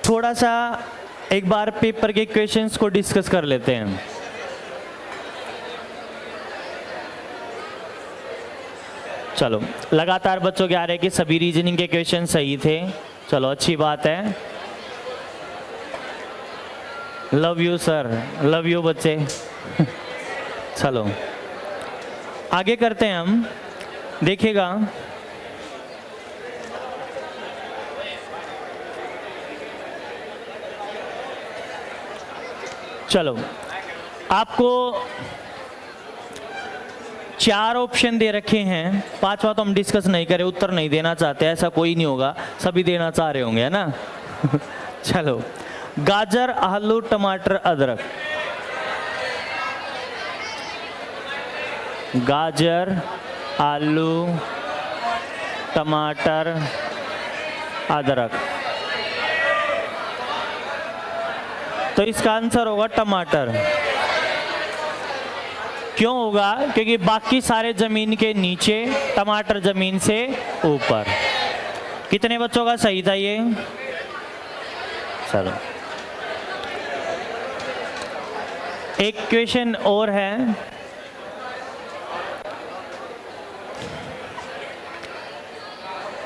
थोड़ा सा एक बार पेपर के क्वेश्चंस को डिस्कस कर लेते हैं। चलो, लगातार बच्चों के आ रहे कि सभी रीजनिंग के क्वेश्चन सही थे। चलो, अच्छी बात है। Love you sir, love you बच्चे। चलो आगे करते हैं हम। देखिएगा, चलो आपको 4 ऑप्शन दे रखे हैं, 5वां तो हम डिस्कस नहीं करें, उत्तर नहीं देना चाहते, ऐसा कोई नहीं होगा, सभी देना चाह रहे होंगे, है ना। चलो, गाजर, आलू, टमाटर, अदरक। गाजर, आलू, टमाटर, अदरक। तो इसका आंसर होगा टमाटर। क्यों होगा? क्योंकि बाकी सारे जमीन के नीचे, टमाटर जमीन से ऊपर। कितने बच्चों का सही था ये? चलो, एक क्वेश्चन और है।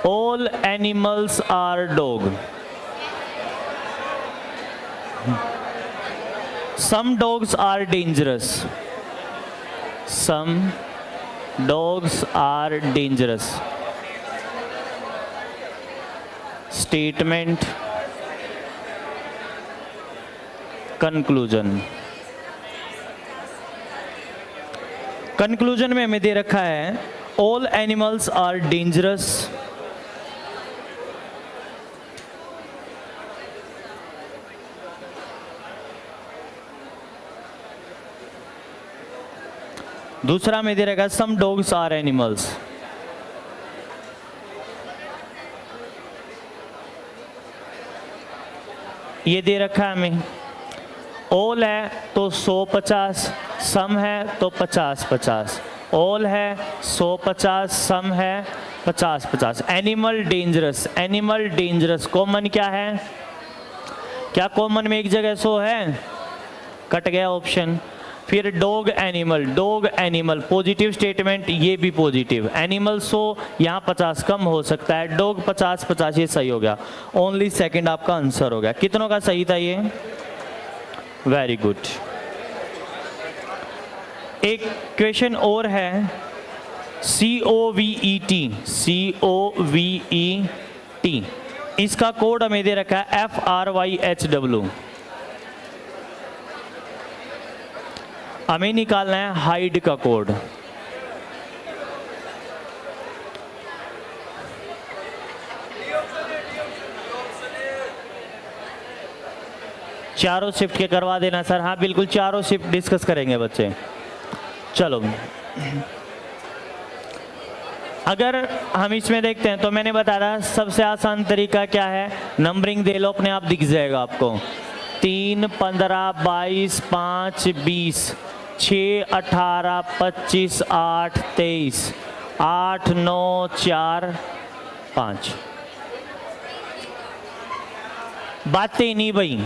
All animals are dog. Some dogs are dangerous. Some dogs are dangerous. Statement. Conclusion. Conclusion में हमें दे रखा है all animals are dangerous. दूसरा में दे रहेगा सम डॉग्स आर एनिमल्स। ये दे रखा है हमें। ऑल है तो 100-50, सम है तो 50-50। ऑल है 100-50, सम है 50-50। Animal dangerous, animal dangerous common क्या है? क्या कॉमन में एक जगह 100 है? कट गया ऑप्शन। फिर dog animal, dog animal positive statement, ये भी पॉजिटिव। एनिमल 100, यहाँ 50 कम हो सकता है। डॉग 50-50, ये सही हो गया। ओनली सेकंड आपका आंसर हो गया। कितनों का सही था ये? Very good. एक क्वेश्चन और है, COVET, COVET, इसका कोड हमें दे रखा है FRYHW। हमें निकालना है हाइड का कोड। चारों शिफ्ट के करवा देना सर। हाँ बिल्कुल, चारों शिफ्ट डिस्कस करेंगे बच्चे। चलो, अगर हम इसमें देखते हैं तो मैंने बताया सबसे आसान तरीका क्या है, नंबरिंग दे लो, अपने आप दिख जाएगा आपको। 3, 15, 22, 5, 20, 6, 18, 25, 8, 23, 8, 9, 4, 5। बातें नहीं भाई,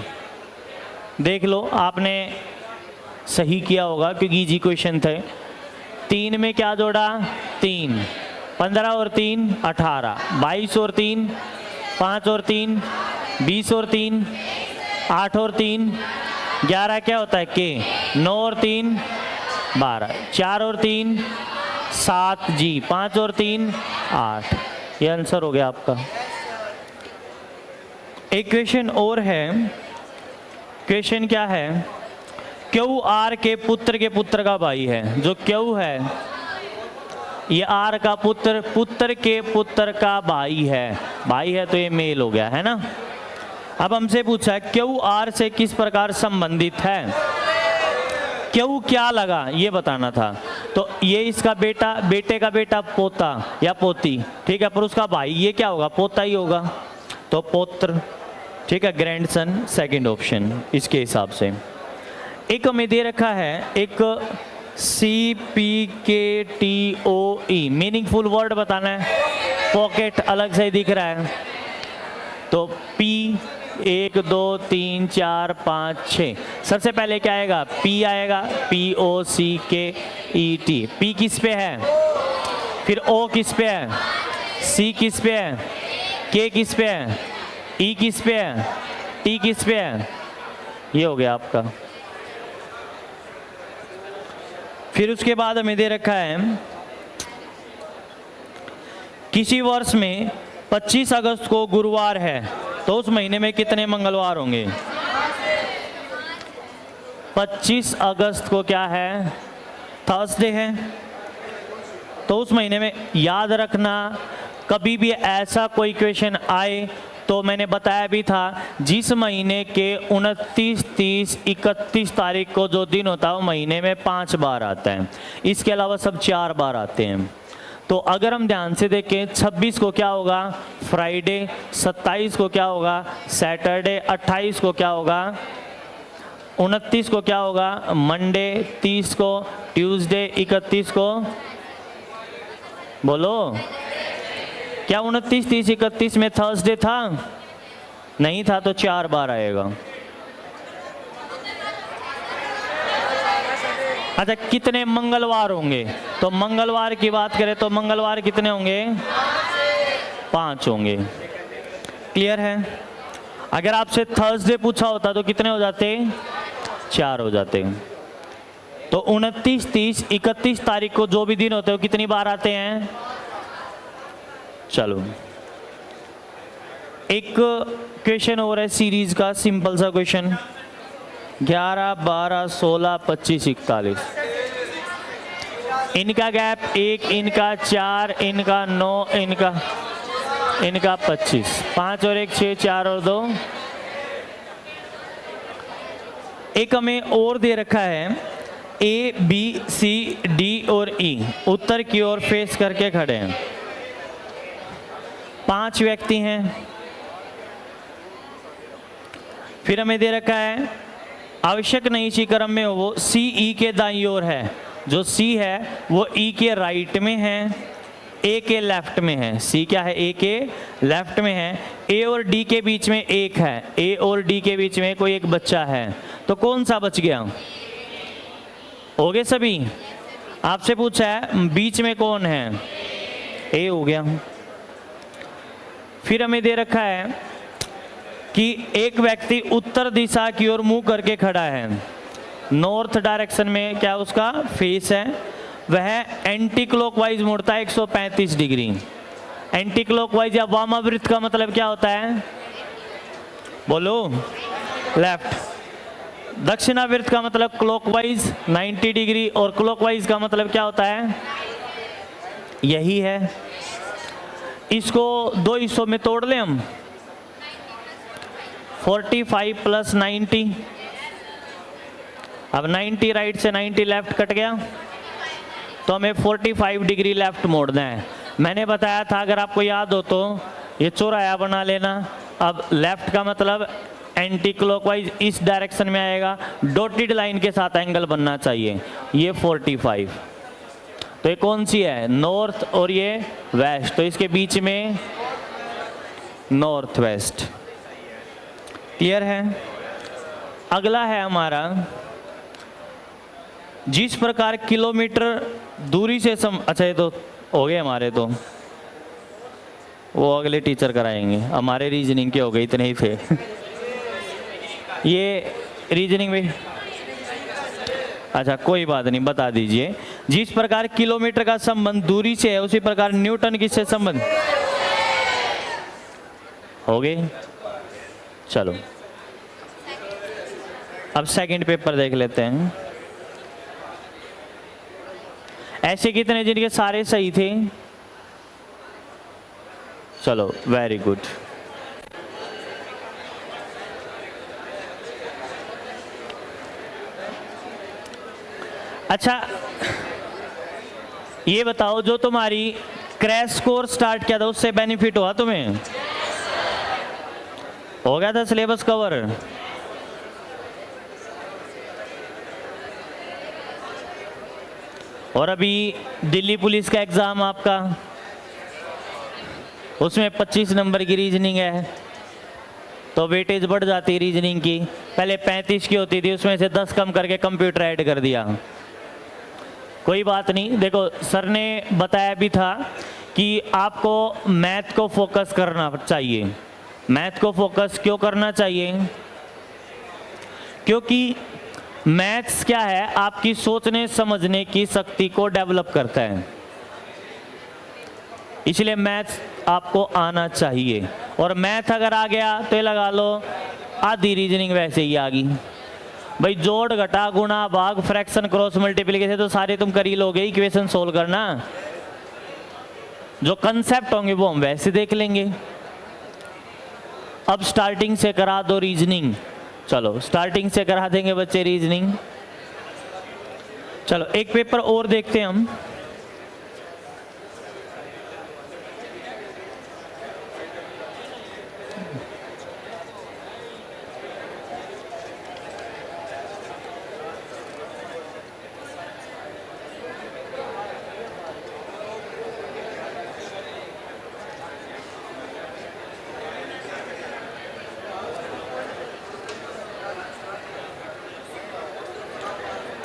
देख लो आपने सही किया होगा क्योंकि इजी क्वेश्चन थे। 3 में क्या जोड़ा? 3, 15 और 3 18, 22 और 3 5 और 3 20 और 3 8 और 3 11 क्या होता है के, 9 और 3 12, 4 और 3 7 जी, 5 और 3 8। ये आंसर हो गया आपका। एक क्वेश्चन और है। क्वेश्चन क्या है? क्यू आर के पुत्र का भाई है। जो क्यू है ये आर का पुत्र, पुत्र के पुत्र का भाई है। भाई है तो ये मेल हो गया, है ना। अब हमसे पूछा है क्यू आर से किस प्रकार संबंधित है। क्यू क्या लगा ये बताना था। तो ये इसका बेटा, बेटे का बेटा पोता या पोती, ठीक है, पर उसका भाई ये क्या होगा? पोता ही होगा, तो पौत्र, ठीक है, ग्रैंडसन, सेकंड ऑप्शन इसके हिसाब से। एक हमें दे रखा है एक CPKTOE, मीनिंगफुल वर्ड बताना है। पॉकेट अलग से दिख रहा है तो P 1 2 3 4 5 6। सबसे पहले क्या आएगा? P आएगा, POCKET। P किस पे है? फिर O किस पे है? C किस पे है? K किस पे है? E किस पे है? T किस पे है? ये हो गया आपका। फिर उसके बाद हमें दे रखा है किसी वर्ष में 25 अगस्त को गुरुवार है तो उस महीने में कितने मंगलवार होंगे? 25 अगस्त को क्या है? थर्सडे है। तो उस महीने में याद रखना, कभी भी ऐसा कोई क्वेश्चन आए तो मैंने बताया भी था, जिस महीने के 29, 30, 31 तारीख को जो दिन होता है वो महीने में 5 बार आता है, इसके अलावा सब 4 बार आते हैं। तो अगर हम ध्यान से देखें, 26 को क्या होगा? फ्राइडे। 27 को क्या होगा? सैटरडे। 28 को क्या होगा? 29 को क्या होगा? मंडे। 30 को ट्यूसडे। 31 को बोलो, क्या 29, 30, 31 में थर्सडे था? नहीं था, तो 4 बार आएगा। अच्छा, कितने मंगलवार होंगे? तो मंगलवार की बात करें तो मंगलवार कितने होंगे? 5 होंगे। क्लियर है? अगर आपसे थर्सडे पूछा होता तो कितने हो जाते? 4 हो जाते। तो 29, 30, 31 तारीख को जो भी दिन होते हैं वो कितनी बार आते हैं? चलो, एक क्वेश्चन और है सीरीज का, सिंपल सा क्वेश्चन। 11, 12, 16, 25, 41। इनका गैप 1, इनका 4, इनका 9, इनका 25। 5 और 1 6, 4 और 2। एक हमें और दे रखा है, A, B, C, D और E उत्तर की ओर फेस करके खड़े हैं। 5 व्यक्ति हैं। फिर हमें दे रखा है आवश्यक नहीं इसी क्रम में हो, वो C E के दाईं ओर है। जो C है वो E के राइट में है, A के लेफ्ट में है। C क्या है? A के लेफ्ट में है। A और D के बीच में 1 है। A और D के बीच में कोई एक बच्चा है, तो कौन सा बच गया? हो गए सभी? आपसे पूछा है बीच में कौन है? A हो गया। फिर हमें दे रखा है कि एक व्यक्ति उत्तर दिशा की ओर मुंह करके खड़ा है, नॉर्थ डायरेक्शन में क्या उसका फेस है, वह एंटी क्लॉकवाइज मुड़ता है 135 डिग्री। एंटी क्लॉकवाइज या वामावृत का मतलब क्या होता है? बोलो, लेफ्ट। दक्षिणावृत का मतलब क्लॉकवाइज 90 डिग्री, और क्लॉकवाइज का मतलब क्या होता है? यही है। इसको 2 हिस्सों में तोड़ लें हम। 45 + 90। अब 90 राइट से 90 लेफ्ट कट गया, तो हमें 45 डिग्री लेफ्ट मोड़ना है। मैंने बताया था, अगर आपको याद हो तो ये चौराहा बना लेना। अब लेफ्ट का मतलब एंटी क्लॉकवाइज इस डायरेक्शन में आएगा, डॉटेड लाइन के साथ एंगल बनना चाहिए। ये 45, तो ये कौन सी है? नॉर्थ, और ये वेस्ट, तो इसके बीच में नॉर्थ वेस्ट। क्लियर है? अगला है हमारा, जिस प्रकार किलोमीटर दूरी से अच्छा, ये तो हो गए हमारे, तो वो अगले टीचर कराएंगे। हमारे रीजनिंग के हो गए इतने ही थे। ये रीजनिंग में अच्छा, कोई बात नहीं, बता दीजिए। जिस प्रकार किलोमीटर का संबंध दूरी से है, उसी प्रकार न्यूटन किससे संबंध? हो गए। चलो, अब सेकंड पेपर देख लेते हैं। ऐसे कितने जिनके सारे सही थे? चलो, वेरी गुड। अच्छा, ये बताओ, जो तुम्हारी क्रैश कोर्स स्टार्ट किया था उससे बेनिफिट हुआ तुम्हें? हो गया था सिलेबस कवर? और अभी दिल्ली पुलिस का एग्जाम आपका, उसमें 25 नंबर की रीजनिंग है। तो वेटेज बढ़ जाती है रीजनिंग की। पहले 35 की होती थी, उसमें से 10 कम करके कंप्यूटर ऐड कर दिया। कोई बात नहीं, देखो सर ने बताया भी था कि आपको मैथ को फोकस करना चाहिए। मैथ को फोकस क्यों करना चाहिए? क्योंकि मैथ्स क्या है, आपकी सोचने समझने की शक्ति को डेवलप करता है, इसलिए मैथ्स आपको आना चाहिए। और मैथ अगर आ गया तो ये लगा लो आधी रीजनिंग वैसे ही आ गई। भाई जोड़ घटा गुणा भाग फ्रैक्शन क्रॉस मल्टीप्लिकेशन तो सारे तुम कर ही लोगे, इक्वेशन सोल्व करना। जो कंसेप्ट होंगे वो हम वैसे देख लेंगे। अब स्टार्टिंग से करा दो रीजनिंग। चलो स्टार्टिंग से करा देंगे बच्चे रीजनिंग। चलो एक पेपर और देखते हैं हम।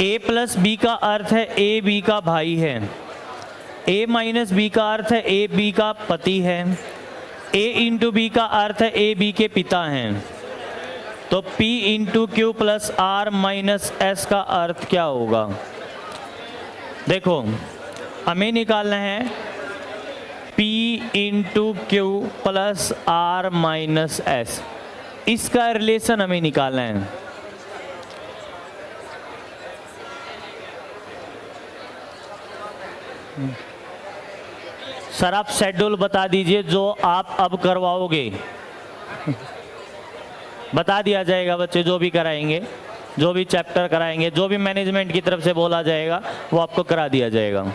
ए प्लस बी का अर्थ है ए बी का भाई है। ए माइनस बी का अर्थ है ए बी का पति है। ए इंटू बी का अर्थ है ए बी के पिता हैं। तो P into Q plus R minus S का अर्थ क्या होगा? देखो हमें निकालना है P into Q plus R minus S, इसका रिलेशन हमें निकालना है। सर आप शेड्यूल बता दीजिए जो आप अब करवाओगे। बता दिया जाएगा बच्चे, जो भी कराएंगे, जो भी चैप्टर कराएंगे, जो भी मैनेजमेंट की तरफ से बोला जाएगा वो आपको करा दिया जाएगा।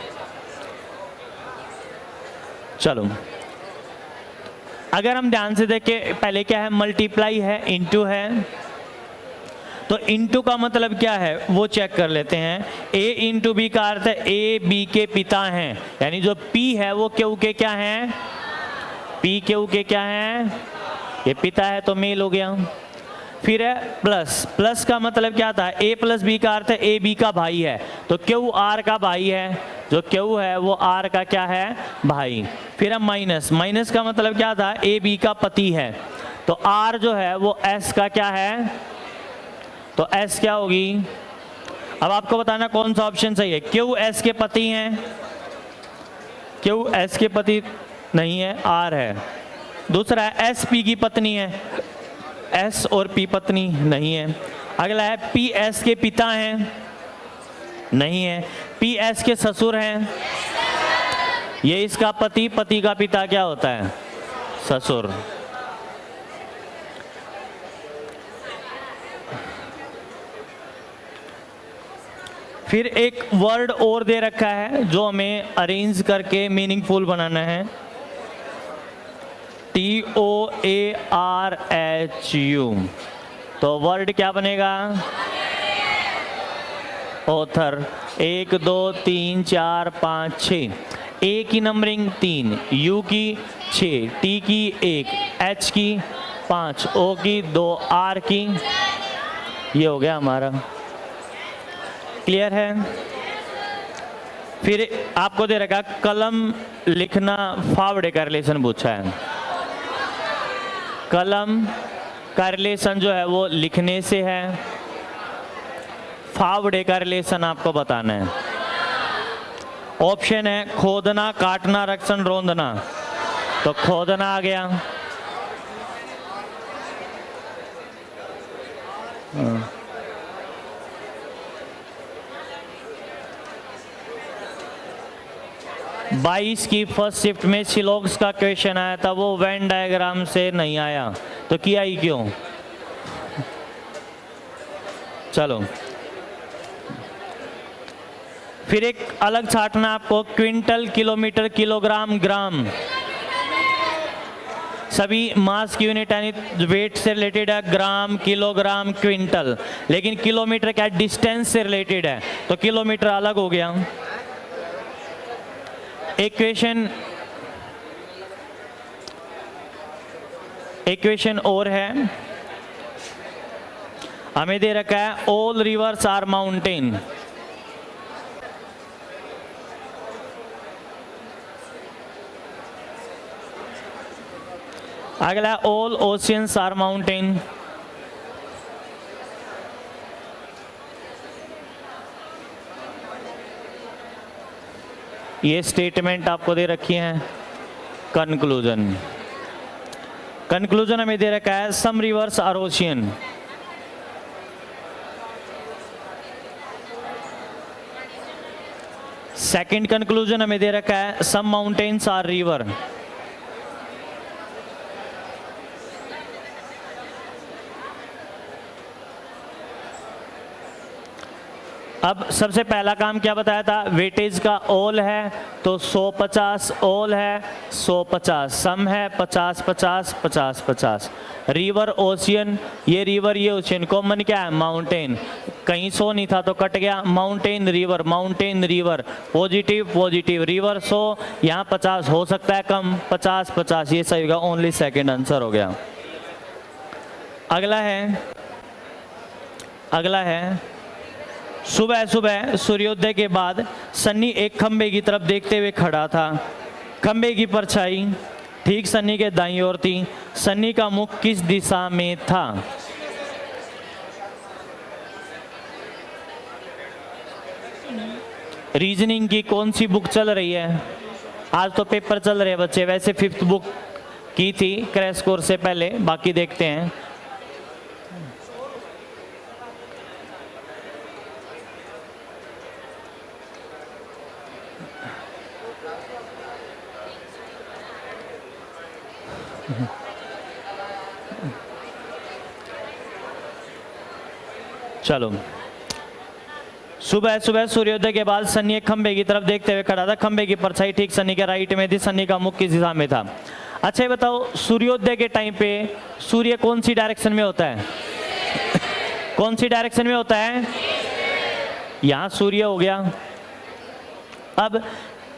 चलो अगर हम ध्यान से देखें, पहले क्या है, मल्टीप्लाई है, इनटू है। तो इनटू का मतलब क्या है वो चेक कर लेते हैं। ए इंटू बी का अर्थ है ए बी के पिता हैं, यानी जो P है वो क्यू के क्या हैं? P क्यू के क्या हैं? ये पिता है तो मेल हो गया। फिर है प्लस, प्लस का मतलब क्या था? ए प्लस बी का अर्थ है ए बी का भाई है, तो क्यू आर का भाई है, जो क्यू है वो आर का क्या है? भाई। फिर है माइनस, माइनस का मतलब क्या था? ए बी का पति है, तो आर जो है वो एस का क्या है? तो S क्या होगी? अब आपको बताना कौन सा ऑप्शन सही है। क्यू S के पति हैं? क्यू S के पति नहीं है, R है। दूसरा है S P की पत्नी है, S और P पत्नी नहीं है। अगला है P S के पिता हैं, नहीं है। P S के ससुर हैं, ये इसका पति, पति का पिता क्या होता है? ससुर। फिर एक वर्ड और दे रखा है जो हमें अरेंज करके मीनिंगफुल बनाना है। TOARHU, तो वर्ड क्या बनेगा? ऑथर। 1 2 3 4 5 6। ए की नंबरिंग 3, यू की 6, टी की 1, एच की 5, ओ की 2, आर की, ये हो गया हमारा। क्लियर है? फिर आपको दे रखा कलम लिखना फावड़े का रिलेशन पूछा है। कलम का रिलेशन जो है वो लिखने से है, फावड़े का रिलेशन आपको बताना है। ऑप्शन है खोदना, काटना, रक्षण, रोंदना, तो खोदना आ गया। 22 की फर्स्ट शिफ्ट में सिलॉक्स का क्वेश्चन आया था, वो वेन डायग्राम से नहीं आया, तो किया ही क्यों? चलो फिर एक अलग छाटना आपको, क्विंटल, किलोमीटर, किलोग्राम, ग्राम, सभी मास की यूनिट यानी वेट से रिलेटेड है, ग्राम, किलोग्राम, क्विंटल। लेकिन किलोमीटर क्या डिस्टेंस से रिलेटेड है, तो किलोमीटर अलग हो गया। एक क्वेश्चन एक क्वेश्चन और है, हमें दे रखा है ऑल रिवर्स आर माउंटेन। अगला ऑल ओशियंस आर माउंटेन। ये स्टेटमेंट आपको दे रखी है। कंक्लूजन, कंक्लूजन हमें दे रखा है some rivers are ocean. Second conclusion हमें दे रखा है सम माउंटेन्स आर रिवर। अब सबसे पहला काम क्या बताया था, वेटेज का ऑल है तो 100-50, ऑल है 100-50, सम है 50-50 50-50। रिवर ओशियन, ये रिवर ये ओशियन, कॉमन क्या है माउंटेन, कहीं 100 नहीं था तो कट गया, mountain river, mountain river, positive positive, river 100, यहाँ 50 हो सकता है कम, 50-50 ये सही होगा, ओनली सेकंड आंसर हो गया। अगला है सुबह सुबह सूर्योदय के बाद सन्नी एक खंबे की तरफ देखते हुए खड़ा था। खंबे की परछाई ठीक सन्नी के दाईं ओर थी। सन्नी का मुख किस दिशा में था? रीजनिंग की कौन सी बुक चल रही है? आज तो पेपर चल रहे हैं बच्चे, वैसे 5th बुक की थी क्रैश कोर्स से पहले, बाकी देखते हैं। चलो, सुबह सुबह सूर्योदय के बाद सन्नी एक खंबे की तरफ देखते हुए खड़ा था। खंबे की परछाई ठीक सन्नी के राइट में थी। सन्नी का मुख किस दिशा में था? अच्छा ये बताओ, सूर्योदय के टाइम पे सूर्य कौन सी डायरेक्शन में होता है? कौन सी डायरेक्शन में होता है? यहां सूर्य हो गया। अब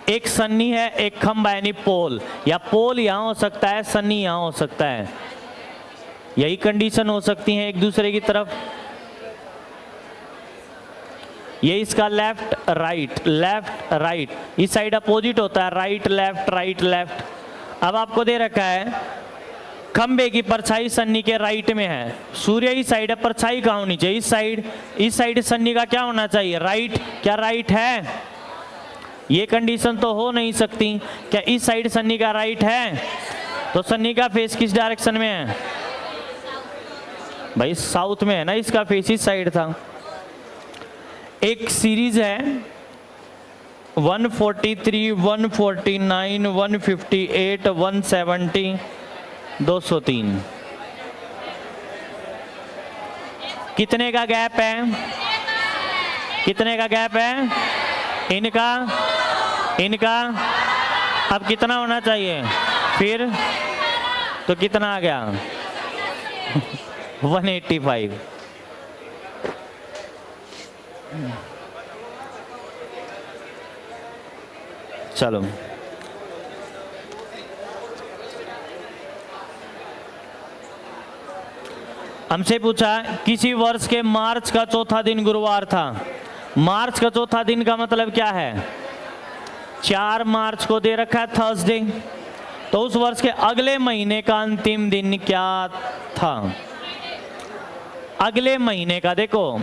एक सन्नी है, एक खंबा यानी पोल, या पोल यहां हो सकता है, सन्नी यहां हो सकता है, यही कंडीशन हो सकती है एक दूसरे की तरफ। ये इसका लेफ्ट राइट, इस साइड अपोजिट होता है, राइट लेफ्ट। अब आपको दे रखा है खंबे की परछाई सन्नी के राइट में है, सूर्य इस साइड है, परछाई कहाँ होनी चाहिए? इस साइड सन्नी का क्या होना चाहिए? राइट। क्या राइट है? ये कंडीशन तो हो नहीं सकती। क्या इस साइड सन्नी का राइट है? तो सन्नी का फेस किस डायरेक्शन में है भाई? साउथ में है ना, इसका फेस इस साइड था। एक सीरीज है 143, 149, 158, 170, 203। कितने का गैप है? कितने का गैप है? इनका अब कितना होना चाहिए फिर? तो कितना आ गया? 185। चलो, हमसे पूछा किसी वर्ष के मार्च का चौथा दिन गुरुवार था। मार्च का चौथा दिन का मतलब क्या है? 4 मार्च को दे रखा है थर्सडे, तो उस वर्ष के अगले महीने का अंतिम दिन क्या था? अगले महीने का देखो,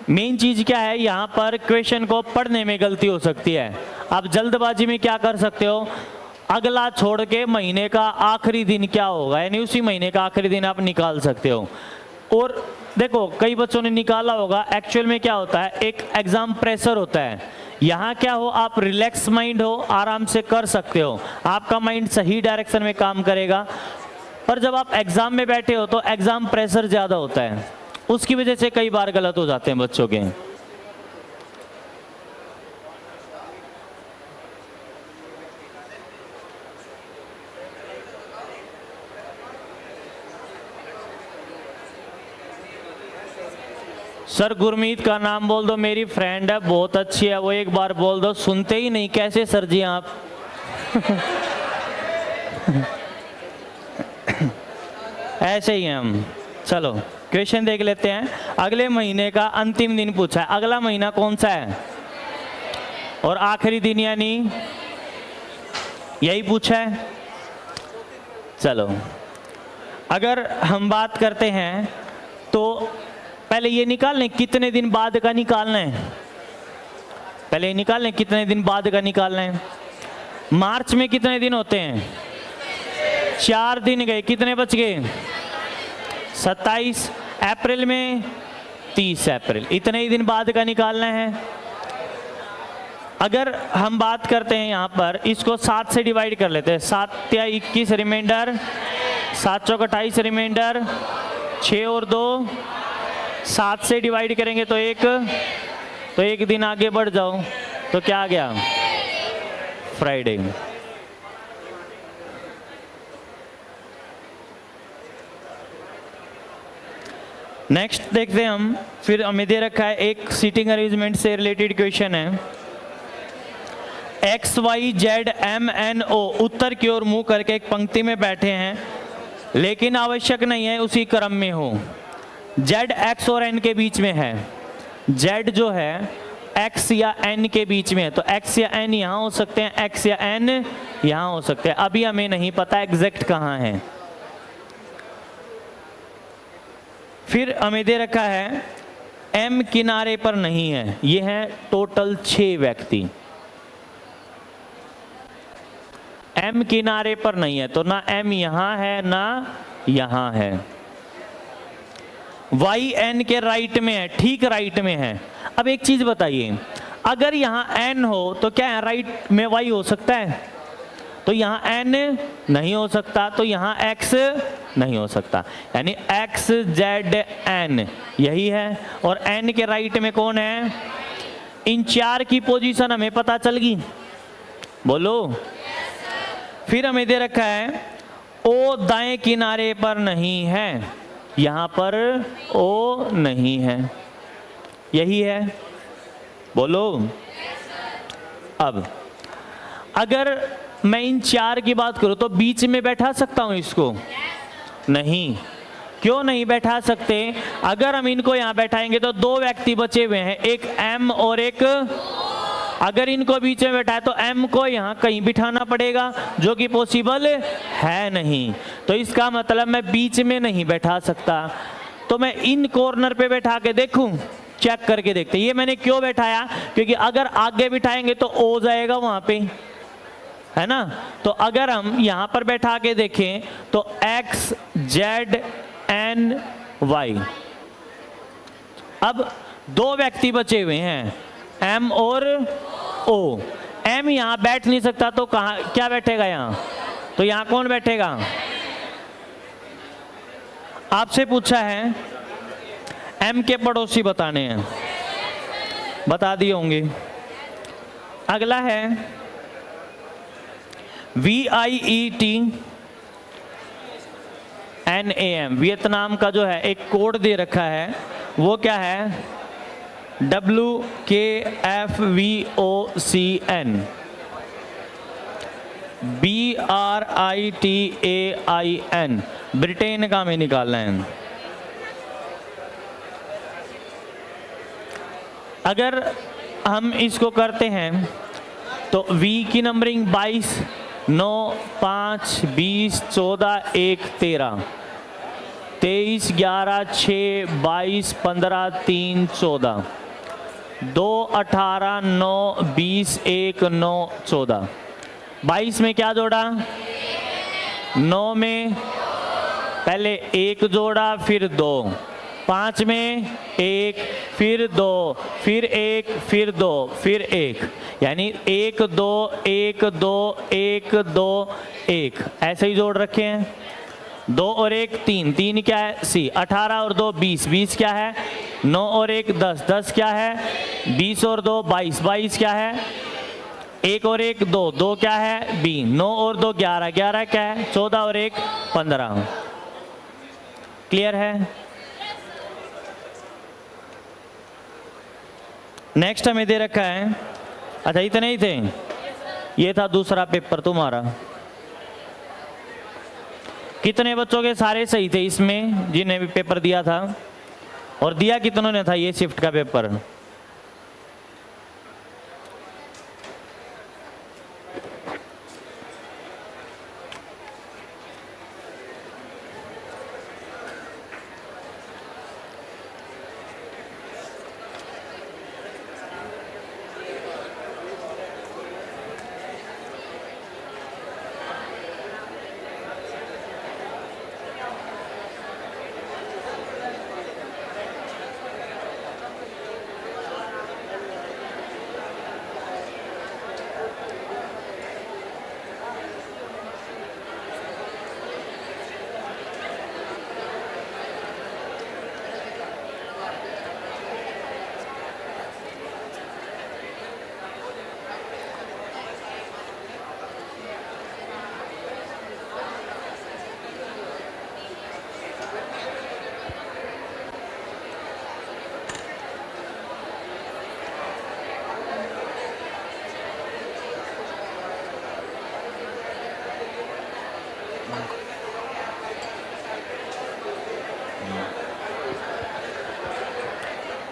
मेन चीज क्या है, यहां पर क्वेश्चन को पढ़ने में गलती हो सकती है। आप जल्दबाजी में क्या कर सकते हो, अगला छोड़ के महीने का आखिरी दिन क्या होगा, यानी उसी महीने का आखिरी दिन आप निकाल सकते हो। और देखो कई बच्चों ने निकाला होगा, एक्चुअल में क्या होता है, एक एग्जाम प्रेशर होता है। यहाँ क्या हो, आप रिलैक्स माइंड हो, आराम से कर सकते हो, आपका माइंड सही डायरेक्शन में काम करेगा। पर जब आप एग्जाम में बैठे हो तो एग्जाम प्रेशर ज़्यादा होता है, उसकी वजह से कई बार गलत हो जाते हैं बच्चों के। सर गुरमीत का नाम बोल दो, मेरी फ्रेंड है, बहुत अच्छी है, वो एक बार बोल दो। सुनते ही नहीं, कैसे सर जी आप? ऐसे ही हैं हम। चलो क्वेश्चन देख लेते हैं। अगले महीने का अंतिम दिन पूछा है, अगला महीना कौन सा है और आखिरी दिन यानी यही पूछा है। चलो अगर हम बात करते हैं तो पहले ये निकाल लें कितने दिन बाद का निकालना है। पहले ये निकाल लें कितने दिन बाद का निकालना है। मार्च में कितने दिन होते हैं? 4 दिन गए, कितने बच गए? 27। अप्रैल में 30 अप्रैल, इतने ही दिन बाद का निकालना है। अगर हम बात करते हैं यहाँ पर, इसको 7 से डिवाइड कर लेते हैं। 7 या 21 रिमाइंडर, 7 चौक 28 रिमाइंडर, 6 और 2, 7 से डिवाइड करेंगे तो एक दिन आगे बढ़ जाओ तो क्या आ गया? फ्राइडे। नेक्स्ट देखते हैं हम। फिर हमें दे रखा है एक सीटिंग अरेंजमेंट से रिलेटेड क्वेश्चन है। X Y Z M N O उत्तर की ओर मुंह करके एक पंक्ति में बैठे हैं, लेकिन आवश्यक नहीं है उसी क्रम में हो। जेड एक्स और एन के बीच में है। जेड जो है एक्स या एन के बीच में है, तो एक्स या एन यहाँ हो सकते हैं, एक्स या एन यहाँ हो सकते हैं। अभी हमें नहीं पता एग्जैक्ट कहाँ है। फिर हमें दे रखा है एम किनारे पर नहीं है। ये हैं टोटल 6 व्यक्ति। एम किनारे पर नहीं है तो ना एम यहां है ना यहां है। वाई एन के राइट में है, ठीक राइट में है। अब एक चीज बताइए, अगर यहां एन हो तो क्या राइट में वाई हो सकता है? तो यहाँ एन नहीं हो सकता, तो यहाँ एक्स नहीं हो सकता। यानी एक्स जेड एन यही है। और एन के राइट में कौन है? इन 4 की पोजीशन हमें पता चल गई, बोलो। फिर हमें दे रखा है ओ दाएं किनारे पर नहीं है। यहाँ पर ओ नहीं है, यही है, बोलो। अब अगर मैं इन 4 की बात करूं तो बीच में बैठा सकता हूं इसको? नहीं। क्यों नहीं बैठा सकते? अगर हम इनको यहां बैठाएंगे तो 2 व्यक्ति बचे हुए हैं, एक एम और एक। अगर इनको बीच में बैठाए तो एम को यहां कहीं बिठाना पड़ेगा, जो कि पॉसिबल है नहीं। तो इसका मतलब मैं बीच में नहीं बैठा सकता। तो मैं इन कॉर्नर पे बैठा के देखूं, चेक करके देखते। ये मैंने क्यों बैठाया? क्योंकि अगर आगे बिठाएंगे तो ओ जाएगा वहां पे, है ना। तो अगर हम यहां पर बैठा के देखें तो एक्स जेड एन वाई। अब 2 व्यक्ति बचे हुए हैं, एम और ओ। एम यहां बैठ नहीं सकता तो कहां क्या बैठेगा? यहां। तो यहां कौन बैठेगा? आपसे पूछा है एम के पड़ोसी बताने हैं, बता दिए होंगे। अगला है VIET NAM, वियतनाम का जो है एक कोड दे रखा है, वो क्या है? WKFVOCN BRITAIN, ब्रिटेन का हमें निकालना है। अगर हम इसको करते हैं तो V की नंबरिंग 22, 9, 5, 20, 14, 1, 13, 23, 11, 6, 22, 15, 3, 14, 2, 18, 9, 20, 1, 9, 14। 22 में क्या जोड़ा? 9 में पहले 1 जोड़ा, फिर 2। 5 में 1, फिर 2, फिर 1, फिर 2, फिर 1। यानी 1 2 1 2 1 2 1, ऐसे ही जोड़ रखे हैं। 2 और 1 3, 3 क्या है? सी। 18 और 2 20, 20 क्या है? 9 और 1 10, 10 क्या है? 20 और 2 22, 22 क्या है? 1 और 1 2, 2 क्या है? बी। 9 और 2 11, 11 क्या है? 14 और 1 15। क्लियर है? नेक्स्ट हमें दे रखा है, अच्छा इतने ही थे, ये था दूसरा पेपर तुम्हारा। कितने बच्चों के सारे सही थे इसमें जिन्हें भी पेपर दिया था? और दिया कितनों ने था ये शिफ्ट का पेपर?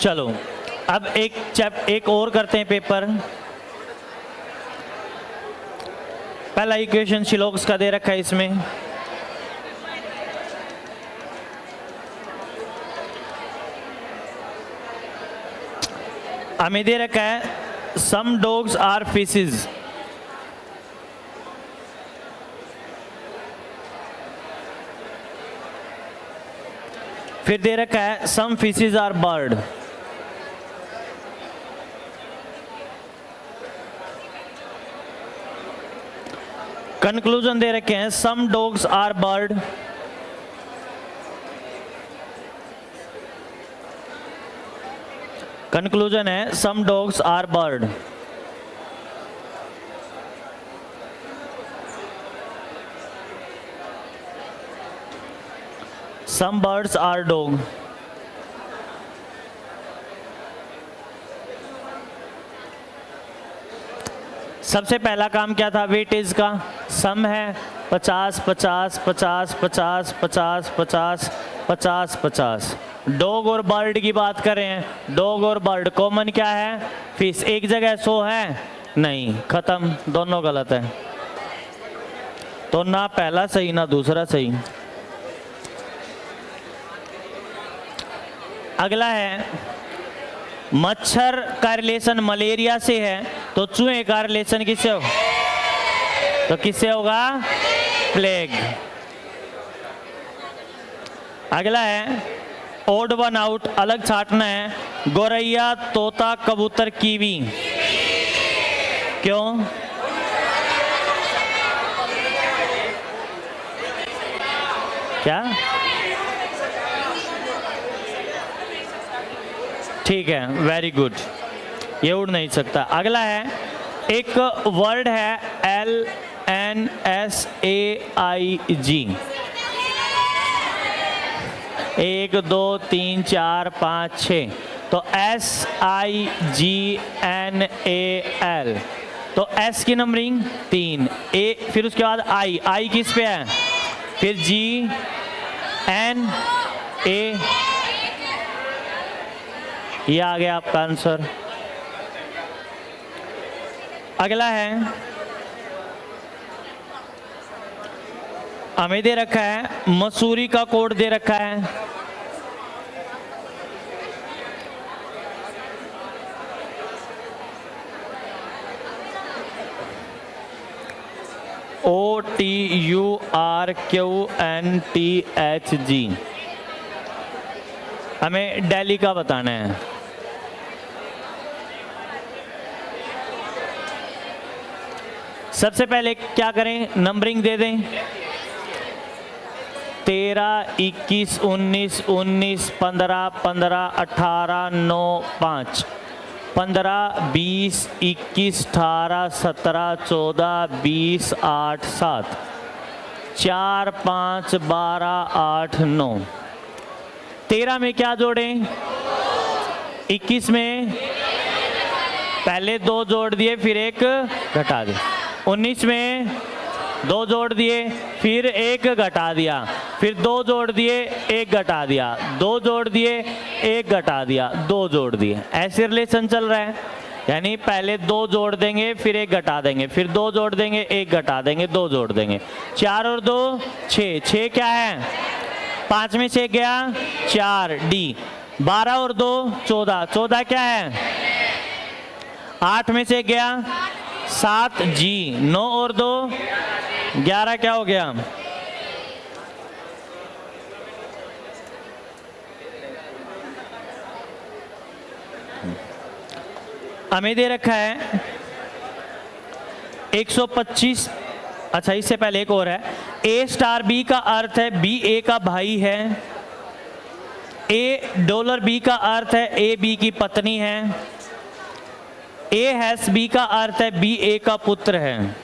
चलो अब एक और करते हैं पेपर। पहला इक्वेशन शिलोक्स का दे रखा है इसमें। हमें दे रखा है सम डॉग्स आर फिशेस। फिर दे रखा है some fishes are bird. Conclusion दे रखे हैं some dogs are bird. Conclusion है some dogs are bird. Some birds are dog. सबसे पहला काम क्या था वेटेज का? सम है 50 50 50 50 50 50 50 50। डॉग और बर्ड की बात करें, डॉग और बर्ड कॉमन क्या है? फिश। एक जगह 100 है? नहीं, खत्म, दोनों गलत है। तो ना पहला सही ना दूसरा सही। अगला है मच्छर का रिलेशन मलेरिया से है, तो चूहे का रिलेशन किससे होगा? तो किससे होगा? प्लेग। अगला है ओड वन आउट, अलग छाटना है। गौरैया, तोता, कबूतर, कीवी। क्यों? क्या? ठीक है, वेरी गुड, ये उड़ नहीं सकता। अगला है एक वर्ड है LNSAIG। 1 2 3 4 5 6, तो SIGNAL। तो S की नंबरिंग 3, A, फिर उसके बाद I किस पे है? फिर GNA। ये आ गया आपका आंसर। अगला है हमें दे रखा है मसूरी का कोड दे रखा है। OTURQNTHG। हमें दिल्ली का बताना है। सबसे पहले क्या करें? नंबरिंग दे दें। 13 21 19 19 15 15 18 9 5 15 20 21 18 17 14 20 8 7 4 5 12 8 9। 13 में क्या जोड़ें? 21 में पहले 2 जोड़ दिए, फिर 1 घटा दे। 19 में 2 जोड़ दिए, फिर 1 घटा दिया, फिर 2 जोड़ दिए, 1 घटा दिया, 2 जोड़ दिए, 1 घटा दिया, 2 जोड़ दिए। ऐसे रिलेशन चल रहा है, यानी पहले 2 जोड़ देंगे, फिर 1 घटा देंगे, फिर 2 जोड़ देंगे, 1 घटा देंगे, 2 जोड़ देंगे। 4 और 2 6, 6 क्या है 5 में 6 गया 4 डी। 12 और 2 14, 14 क्या है 8 में से गया 7 जी। 9 और 2 11 क्या हो गया हमें दे रखा है 125। अच्छा, इससे पहले एक और है, ए स्टार बी का अर्थ है बी ए का भाई है, ए डॉलर बी का अर्थ है ए बी की पत्नी है, ए हैस बी का अर्थ है बी ए का पुत्र है।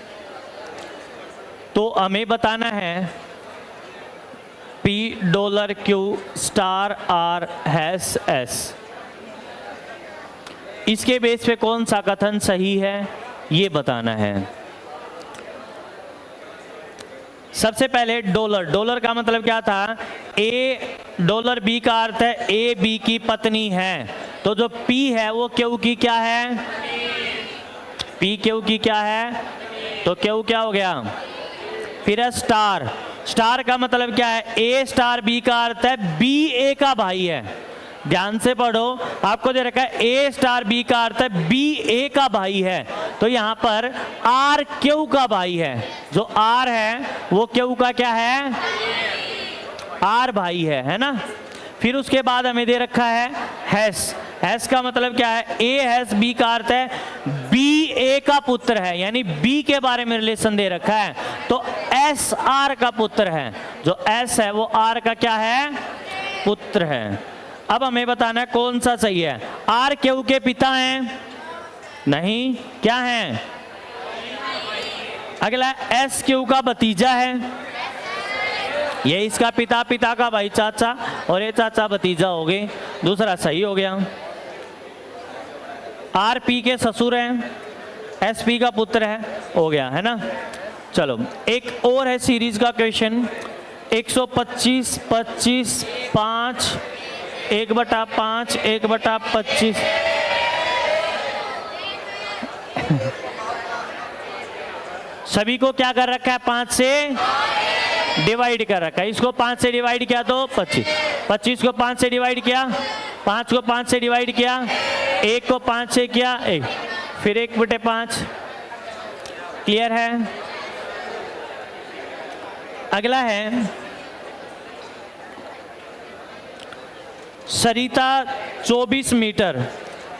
तो हमें बताना है P dollar Q star R hash S, इसके बेस पे कौन सा कथन सही है ये बताना है। सबसे पहले डॉलर, डॉलर का मतलब क्या था, ए डॉलर बी का अर्थ है ए बी की पत्नी है, तो जो पी है वो क्यू की क्या है, पी क्यू की क्या है, तो क्यू क्या हो गया। फिर है स्टार, स्टार का मतलब क्या है, ए स्टार बी का अर्थ है बी ए का भाई है। ध्यान से पढ़ो, आपको दे रखा है ए स्टार बी का अर्थ है बी ए का भाई है, तो यहां पर आर क्यू का भाई है, जो आर है वो क्यू का क्या है, आर भाई है ना। फिर उसके बाद हमें दे रखा है हैस, हैस का मतलब क्या है, ए हैस बी का अर्थ है बी ए का पुत्र है, यानी बी के बारे में रिलेशन दे रखा है, तो एस आर का पुत्र है, जो एस है वो आर का क्या है, पुत्र है। अब हमें बताना है कौन सा सही है, आर क्यू के पिता हैं, नहीं, क्या हैं, अगला एस क्यू का भतीजा है, ये इसका पिता, पिता का भाई चाचा, और ये चाचा भतीजा हो गए, दूसरा सही हो गया। आर पी के ससुर हैं, एस पी का पुत्र है, हो गया है ना। चलो एक और है सीरीज का क्वेश्चन, 125 25 5 1/5 1/25 सभी को क्या कर रखा है, 5 से डिवाइड कर रखा है। इसको 5 से डिवाइड किया तो 25, 25 को 5 से डिवाइड किया, 5 को 5 से डिवाइड किया, 1 को 5 से किया 1, फिर 1/5। क्लियर है। अगला है सरिता 24 मीटर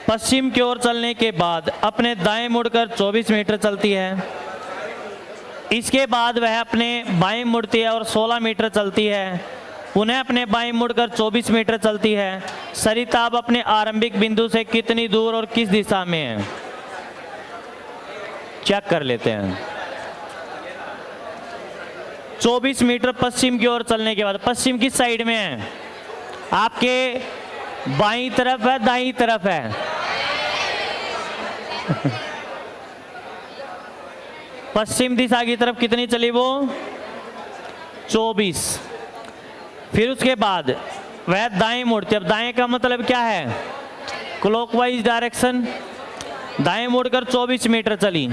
पश्चिम की ओर चलने के बाद अपने दाएं मुड़कर 24 मीटर चलती है, इसके बाद वह अपने बाएं मुड़ती है और 16 मीटर चलती है, पुनः अपने बाएं मुड़कर 24 मीटर चलती है। सरिता अब अपने आरंभिक बिंदु से कितनी दूर और किस दिशा में है, चेक कर लेते हैं। 24 मीटर पश्चिम की ओर चलने के बाद, पश्चिम किस साइड में है, आपके बाईं तरफ है दाईं तरफ है, पश्चिम दिशा की तरफ कितनी चली वो 24। फिर उसके बाद वह दाएं मुड़ती है, अब दाएं का मतलब क्या है, क्लॉकवाइज डायरेक्शन, दाएं मुड़कर 24 मीटर चली।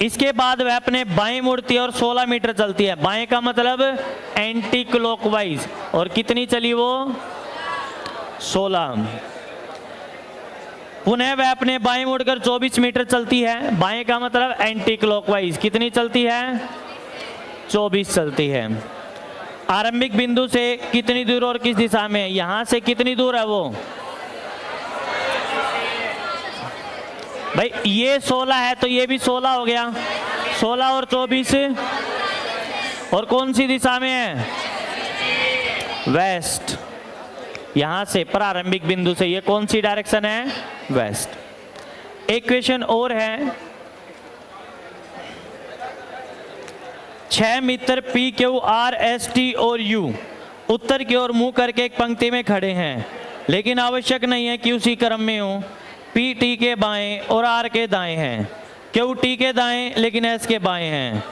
इसके बाद वह अपने बाएं मुड़ती है और 16 मीटर चलती है, बाएं का मतलब एंटी क्लॉकवाइज, और कितनी चली वो 16। पुनः वह अपने बाएं मुड़कर 24 मीटर चलती है, बाएं का मतलब एंटी क्लॉकवाइज, कितनी चलती है 24 चलती है। आरंभिक बिंदु से कितनी दूर और किस दिशा में, यहां से कितनी दूर है वो, भाई ये 16 है तो ये भी 16 हो गया, 16 और 24, और कौन सी दिशा में है, वेस्ट। यहां से प्रारंभिक बिंदु से ये कौन सी डायरेक्शन है, वेस्ट। एक क्वेश्चन और है, 6 मित्र P Q R S T और यू उत्तर की ओर मुंह करके एक पंक्ति में खड़े हैं, लेकिन आवश्यक नहीं है कि उसी क्रम में हो। पी टी के बाएं और आर के दाएं हैं, क्यू टी के दाएं लेकिन एस के बाएं हैं,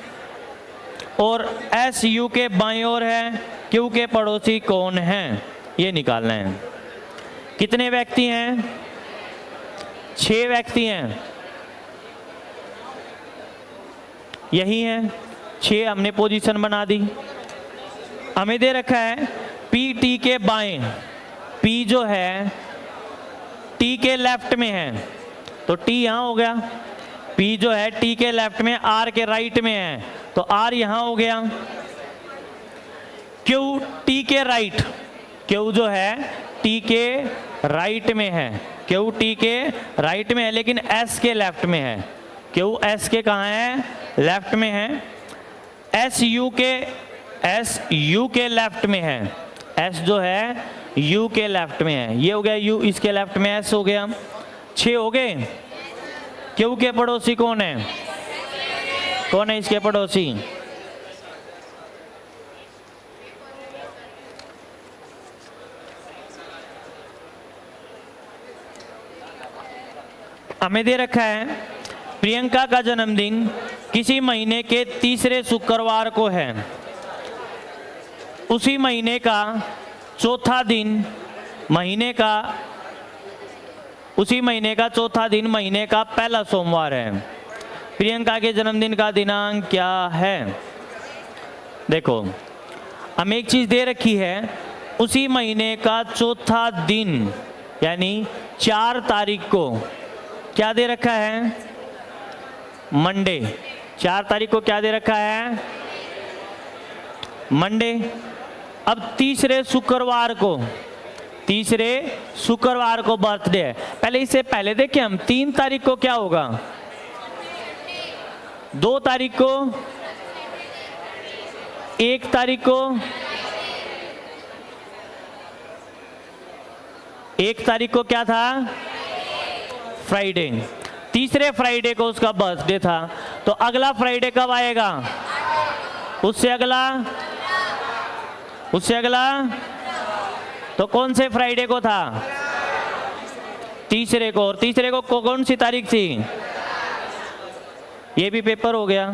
और एस यू के बाएं ओर है, क्यू के पड़ोसी कौन हैं, ये निकालना है। कितने व्यक्ति हैं? 6 व्यक्ति हैं, यही है 6, हमने पोजीशन बना दी। हमें दे रखा है पी टी के बाएं, पी जो है टी के लेफ्ट में है तो टी यहाँ हो गया, पी जो है टी के लेफ्ट में, आर के राइट में है तो आर यहाँ हो गया। क्यू टी के राइट, क्यू जो है टी के राइट में है, क्यू टी के राइट में है लेकिन एस के लेफ्ट में है, क्यू एस के कहाँ है? लेफ्ट में है। एस यू के लेफ्ट में है, एस जो है यू के लेफ्ट में है, ये हो गया यू, इसके लेफ्ट में एस हो गया। 6 हो गए। क्यू के पड़ोसी कौन है? कौन है इसके पड़ोसी? हमें दे रखा है प्रियंका का जन्मदिन किसी महीने के तीसरे शुक्रवार को है, उसी महीने का चौथा दिन उसी महीने का चौथा दिन महीने का पहला सोमवार है। प्रियंका के जन्मदिन का दिनांक क्या है? देखो हमें एक चीज दे रखी है, उसी महीने का चौथा दिन यानी 4 तारीख को क्या दे रखा है? मंडे। 4 तारीख को क्या दे रखा है? मंडे। अब तीसरे शुक्रवार को बर्थडे है। पहले इससे पहले देखिए हम 3 तारीख को क्या होगा? 2 तारीख को, 1 तारीख को, 1 तारीख को क्या था? फ्राइडे। तीसरे फ्राइडे को उसका बर्थडे था, तो अगला फ्राइडे कब आएगा? उससे अगला तो कौन से फ्राइडे को था? तीसरे को। और तीसरे को कौन सी तारीख थी? ये भी पेपर हो गया।